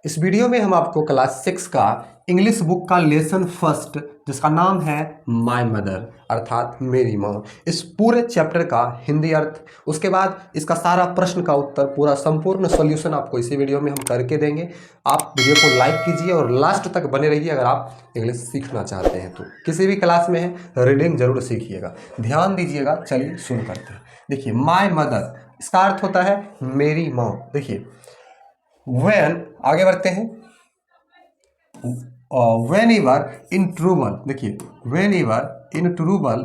इस वीडियो में हम आपको क्लास 6 का इंग्लिश बुक का लेसन फर्स्ट जिसका नाम है माय मदर अर्थात मेरी माँ, इस पूरे चैप्टर का हिंदी अर्थ, उसके बाद इसका सारा प्रश्न का उत्तर, पूरा संपूर्ण सॉल्यूशन आपको इसी वीडियो में हम करके देंगे। आप वीडियो को लाइक कीजिए और लास्ट तक बने रहिए अगर आप इंग्लिश सीखना चाहते हैं तो। किसी भी क्लास में है रीडिंग जरूर सीखिएगा, ध्यान दीजिएगा। चलिए शुरू करते हैं। देखिए माय मदर, इसका अर्थ होता है मेरी माँ। देखिए when, आगे बढ़ते हैं। whenever in trouble, देखिए whenever in trouble,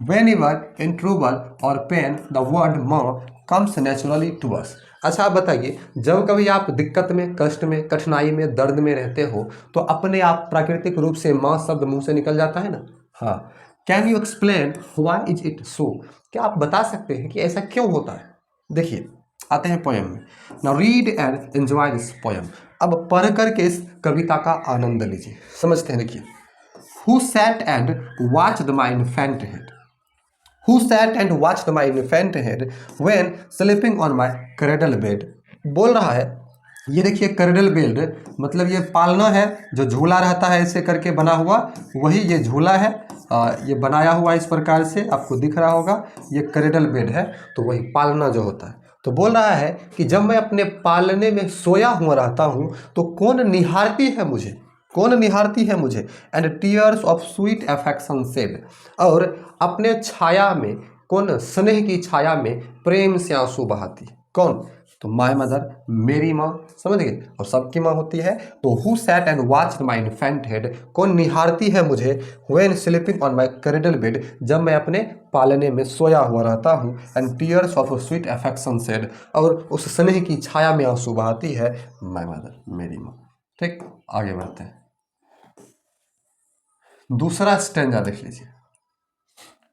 whenever in trouble or pain the word माँ comes naturally to us। अच्छा आप बताइए, जब कभी आप दिक्कत में, कष्ट में, कठिनाई में, दर्द में रहते हो तो अपने आप प्राकृतिक रूप से माँ शब्द मुंह से निकल जाता है ना। हाँ, can you explain why is it so, क्या आप बता सकते हैं कि ऐसा क्यों होता है। देखिए आते हैं पोएम में। Now read and enjoy this poem. अब पढ़ करके इस कविता का आनंद लीजिए, समझते हैं। देखिए Who sat and watched my infant head? Who sat and watched my infant head when sleeping on my cradle bed? बोल रहा है, ये देखिए cradle bed मतलब ये पालना है, जो झूला रहता है ऐसे करके बना हुआ, वही ये झूला है। ये बनाया हुआ इस प्रकार से आपको दिख रहा होगा, ये cradle bed है, तो वही पालना जो होता है। तो बोल रहा है कि जब मैं अपने पालने में सोया हुआ रहता हूँ तो कौन निहारती है मुझे, कौन निहारती है मुझे। And tears of sweet affection said, और अपने छाया में, कौन स्नेह की छाया में प्रेम से आंसू बहाती है, कौन, तो माय मदर मेरी माँ, समझ गए। और सबकी माँ होती है। तो who sat and watched my infant head, कौन निहारती है मुझे, when sleeping on my cradle bed, जब मैं अपने पालने में सोया हुआ रहता हूँ। And tears of sweet affection said, और उस स्नेह की छाया में आंसू बहाती है माय मदर मेरी माँ। ठीक, आगे बढ़ते हैं। दूसरा स्टेंजा देख लीजिए।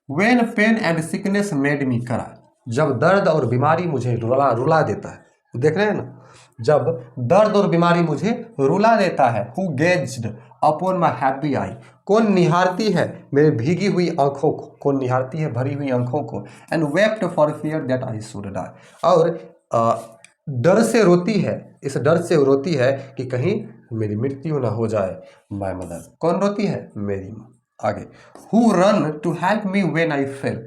When pain and sickness made me cry, जब दर्द और बीमारी मुझे रुला रुला देता है, देख रहे हैं ना, जब दर्द और बीमारी मुझे रुला देता है। Who gazed upon my happy eye, कौन निहारती है मेरे भीगी हुई आंखों को, कौन निहारती है भरी हुई आंखों को। And wept for fear that I should die, और डर से रोती है, इस डर से रोती है कि कहीं मेरी मृत्यु ना हो जाए। माय मदर, कौन रोती है, मेरी माँ। आगे, who run to help me when I fell,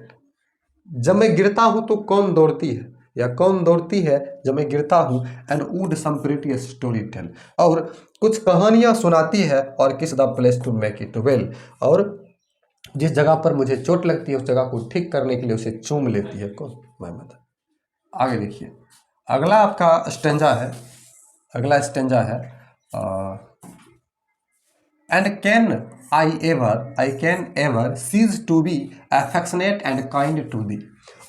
जब मैं गिरता हूं तो कौन दौड़ती है, या कौन दौड़ती है जब मैं गिरता हूं। And would some pretty story tell, और कुछ कहानियां सुनाती है। और kiss the place to make it well, और जिस जगह पर मुझे चोट लगती है उस जगह को ठीक करने के लिए उसे चूम लेती है, कौन, माय मदर। आगे देखिए, अगला आपका स्टेंजा है, अगला स्टेंजा है and can I can ever cease to be affectionate and kind to thee,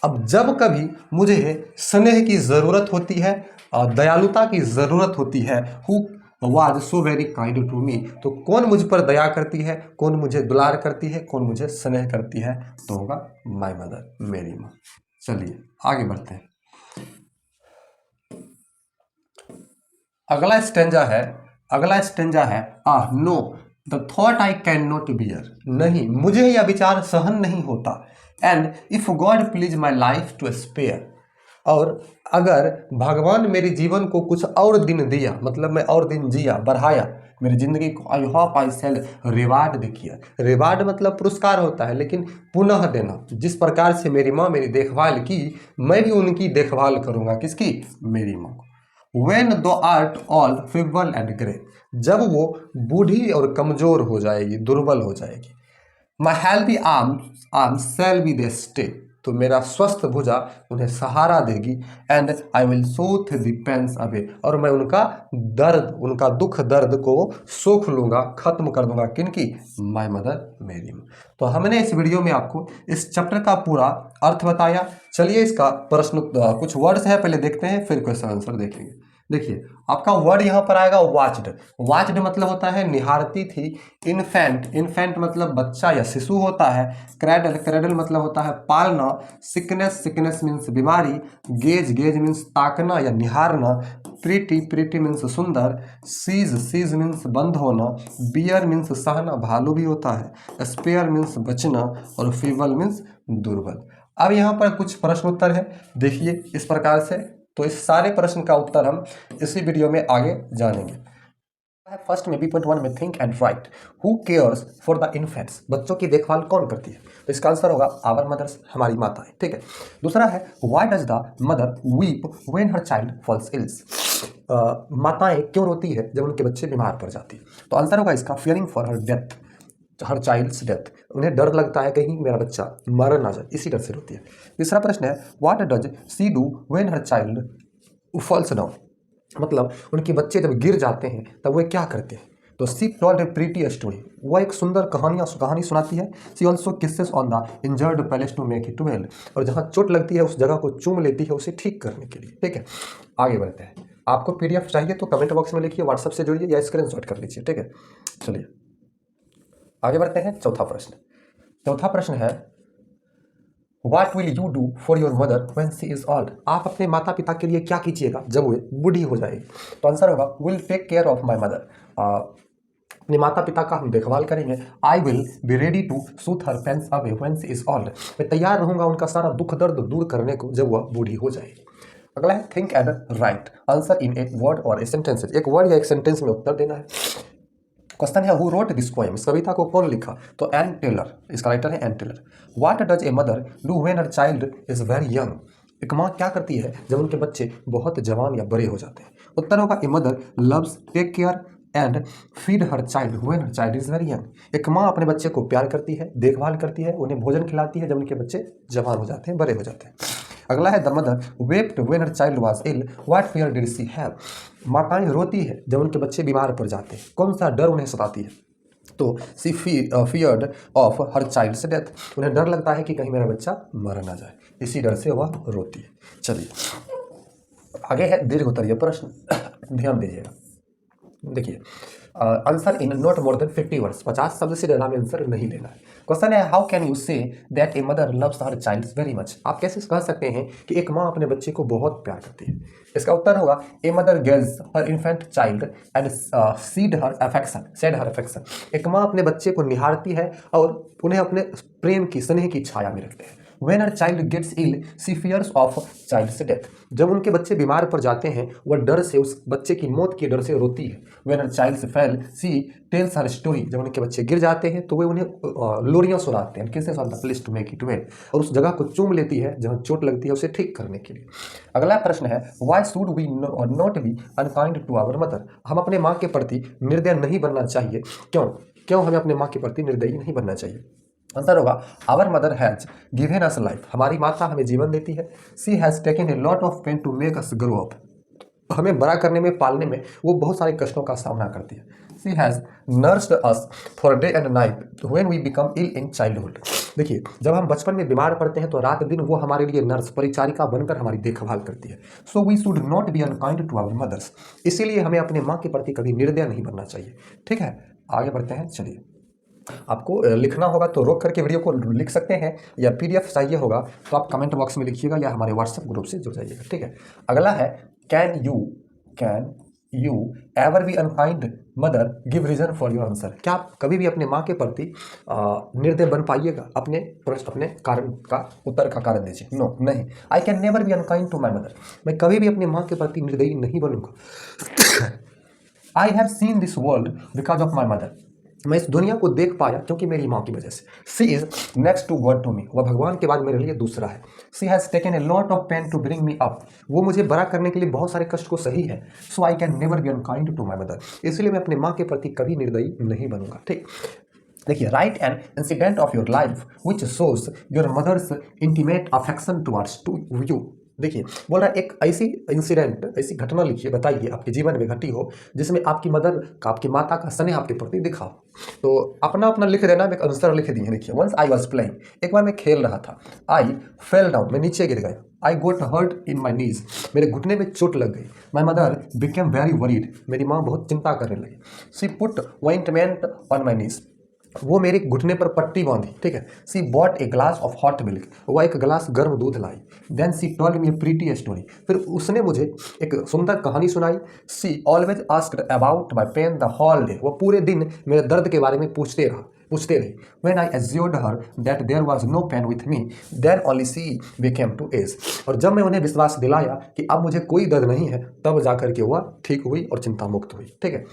अब जब कभी मुझे स्नेह की ज़रूरत होती है, दयालुता की ज़रूरत होती है। Who was so very kind to me, तो कौन मुझ पर दया करती है, कौन मुझे दुलार करती है, कौन मुझे स्नेह करती है, तो होगा माय मदर मेरी माँ। चलिए आगे बढ़ते हैं। अगला स्टेंजा है no the thought I can not bear, नहीं मुझे यह विचार सहन नहीं होता। And if God please my life to spare, और अगर भगवान मेरे जीवन को कुछ और दिन दिया, मतलब मैं और दिन जिया, बढ़ाया मेरी जिंदगी को, I hope I shall reward देखिए, रिवार्ड मतलब पुरस्कार होता है, लेकिन पुनः देना। जिस प्रकार से मेरी माँ मेरी देखभाल की, मैं भी उनकी देखभाल करूँगा, किसकी, मेरी माँ को। When thou art all feeble and grey, जब वो बूढ़ी और कमजोर हो जाएगी, दुर्बल हो जाएगी। My healthy arms shall be their stay, तो मेरा स्वस्थ भुजा उन्हें सहारा देगी। And I will soothe the pains away, और मैं उनका दर्द, उनका दुख दर्द को सोख लूंगा, खत्म कर दूंगा, किनकी, माय मदर मेरी माँ। तो हमने इस वीडियो में आपको इस चैप्टर का पूरा अर्थ बताया। चलिए इसका प्रश्न, कुछ वर्ड्स है पहले देखते हैं, फिर क्वेश्चन आंसर देखेंगे। देखिए आपका वर्ड यहाँ पर आएगा वॉच्ड। वॉच्ड मतलब होता है निहारती थी। इन्फेंट, इन्फेंट मतलब बच्चा या शिशु होता है। क्रेडल, क्रेडल मतलब होता है पालना। सिकनेस, सिकनेस मीन्स बीमारी। गेज, गेज मीन्स ताकना या निहारना। प्रीटी, प्रीटी मीन्स सुंदर। सीज, सीज मीन्स बंद होना। बियर मीन्स सहना, भालू भी होता है। स्पेयर मीन्स बचना, और फीबल मीन्स दुर्बल। अब यहाँ पर कुछ प्रश्न उत्तर है, देखिए इस प्रकार से। तो इस सारे प्रश्न का उत्तर हम इसी वीडियो में आगे जानेंगे। फर्स्ट में B.1 में think and right, who cares for the infants, बच्चों की देखभाल कौन करती है? तो इसका आंसर होगा आवर मदर्स, हमारी माताएं। ठीक है। दूसरा है why does the mother weep when her child falls ills, माताएं क्यों रोती है जब उनके बच्चे बीमार पड़ जाती है? तो आंसर होगा इसका fearing for her death, her child's death, उन्हें डर लगता है कहीं मेरा बच्चा मर ना जाए, इसी डर से रोती है। तीसरा प्रश्न है what does she do when her child falls down, मतलब उनके बच्चे जब गिर जाते हैं तब वे क्या करते हैं? तो she told a pretty story, वह एक सुंदर कहानी सुनाती है। She also kisses on the injured palace to make it well, और जहाँ चोट लगती है उस जगह को चूम लेती है उसे ठीक करने के लिए। ठीक है, आगे बढ़ते हैं। आपको PDF चाहिए तो कमेंट बॉक्स में लिखिए, व्हाट्सएप से जुड़िए या स्क्रीनशॉट कर लीजिए। ठीक है, चलिए आगे बढ़ते हैं। चौथा प्रश्न है What will you do for your mother when she is old? आप अपने माता पिता के लिए क्या कीजिएगा जब वे बूढ़ी हो जाएगी? तो आंसर होगा will take care of my mother. अपने माता पिता का हम देखभाल करेंगे। I will be ready to soothe her pains away when she is old. मैं तैयार रहूंगा उनका सारा दुख दर्द दूर करने को जब वह बूढ़ी हो जाएगी। अगला है think and right, answer in a word और ए सेंटेंस, एक वर्ड या एक सेंटेंस में उत्तर देना है। क्वेश्चन है हु रोट दिस पोएम, इस कविता को कौन लिखा? तो एन टेलर, इसका राइटर है Ann Taylor. What does a mother do when her child is very young, एक माँ क्या करती है जब उनके बच्चे बहुत जवान या बड़े हो जाते हैं? उत्तर होगा a mother loves take care and feed her child when her child is very young, एक माँ अपने बच्चे को प्यार करती है, देखभाल करती है, उन्हें भोजन खिलाती है जब उनके बच्चे जवान हो जाते हैं, बड़े हो जाते हैं। अगला है the mother wept when her child was ill, what fear did she have, माताएं रोती है जब उनके बच्चे बीमार पड़ जाते हैं, कौन सा डर उन्हें सताती है? तो she feared of her child's death, उन्हें डर लगता है कि कहीं मेरा बच्चा मर ना जाए, इसी डर से वह रोती है। चलिए आगे है दीर्घ उत्तरीय प्रश्न, ध्यान दीजिएगा। देखिए answer in not more than 50 words, 50 शब्द से ज़्यादा में आंसर नहीं लेना है। क्वेश्चन है how can you say that A mother loves her child very much, आप कैसे कह सकते हैं कि एक माँ अपने बच्चे को बहुत प्यार करती है? इसका उत्तर होगा a mother gauge her infant child and seed her affection, एक माँ अपने बच्चे को निहारती है और उन्हें अपने प्रेम की स्नेह की छाया में रखते हैं। When her child gets ill, she fears of child's death. जब उनके बच्चे बीमार पड़ जाते हैं वह डर से, उस बच्चे की मौत के डर से रोती है। When her child fell, she tells her story. जब उनके बच्चे गिर जाते हैं तो वे उन्हें लोरियां सुनाते हैं, kisses on the place to make it well, और उस जगह को चूम लेती है जहाँ चोट लगती है उसे ठीक करने के लिए। अगला प्रश्न है Why should we not be unkind to our mother? हम अपने माँ के प्रति निर्दयी नहीं बनना चाहिए, क्यों हमें अपने माँ के प्रति निर्दयी नहीं बनना चाहिए? आंसर होगा our mother has given us life, हमारी माता हमें जीवन देती है। She has taken a lot of pain to make us grow up, हमें बड़ा करने में, पालने में वो बहुत सारे कष्टों का सामना करती है। She has nursed us for day and night when we become ill in childhood, देखिए जब हम बचपन में बीमार पड़ते हैं तो रात दिन वो हमारे लिए नर्स, परिचारिका बनकर हमारी देखभाल करती है। So we should not be unkind to our mothers, इसीलिए हमें अपने माँ के प्रति कभी निर्दय नहीं बनना चाहिए। ठीक है, आगे बढ़ते हैं। चलिए आपको लिखना होगा तो रोक करके वीडियो को लिख सकते हैं, या PDF चाहिए होगा तो आप कमेंट बॉक्स में लिखिएगा या हमारे व्हाट्सएप ग्रुप से जुड़ जाइएगा। ठीक है, अगला है can you ever be unkind mother, give reason for your answer, क्या आप कभी भी अपने माँ के प्रति निर्दय बन पाइएगा? अपने कारण का उत्तर का कारण दीजिए। नो, नहीं। I can never be unkind to my mother, मैं कभी भी अपने माँ के प्रति निर्दयी नहीं बनूंगा। I have seen this world because of my mother, मैं इस दुनिया को देख पाया क्योंकि मेरी माँ की वजह से। She is next to God to me, वह भगवान के बाद मेरे लिए दूसरा है। She has taken a lot of pain to bring me up, वो मुझे बड़ा करने के लिए बहुत सारे कष्ट को सही है। So I can never be unkind to my mother, इसलिए मैं अपने माँ के प्रति कभी निर्दयी नहीं बनूंगा। ठीक, देखिए write an incident of your life which shows your mother's intimate affection towards to you, देखिए बोल रहा है एक ऐसी इंसिडेंट, ऐसी घटना लिखिए, बताइए आपके जीवन में घटी हो जिसमें आपकी मदर का, आपकी माता का स्नेह आपके प्रति दिखा। तो अपना लिख देना, एक आंसर लिख दिए। देखिए वंस आई वॉज प्लेइंग, एक बार मैं खेल रहा था। आई फेल डाउन, मैं नीचे गिर गया। आई गोट हर्ट इन माई नीज, मेरे घुटने में चोट लग गई। My mother became very worried, मेरी माँ बहुत चिंता करने लगी। She put ointment on my knees, वो मेरे घुटने पर पट्टी बांधी। ठीक है, she bought a glass of hot milk, वह एक गिलास गर्म दूध लाई। Then she told me a pretty story, फिर उसने मुझे एक सुंदर कहानी सुनाई। She always asked about my pain the whole day, वो पूरे दिन मेरे दर्द के बारे में पूछते रहा। पूछते रही। When I assured her that there was no pain with me then only she became to ease. और जब मैं उन्हें विश्वास दिलाया कि अब मुझे कोई दर्द नहीं है, तब जाकर के वह ठीक हुई और चिंता मुक्त हुई। ठीक है,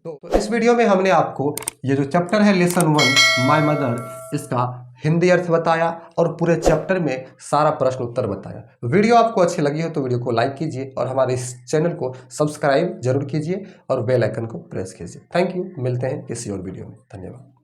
तो इस वीडियो में हमने आपको ये जो चैप्टर है लेसन 1 माय मदर, इसका हिंदी अर्थ बताया और पूरे चैप्टर में सारा प्रश्न उत्तर बताया। वीडियो आपको अच्छी लगी हो तो वीडियो को लाइक कीजिए और हमारे इस चैनल को सब्सक्राइब जरूर कीजिए और बेल आइकन को प्रेस कीजिए। थैंक यू, मिलते हैं किसी और वीडियो में। धन्यवाद।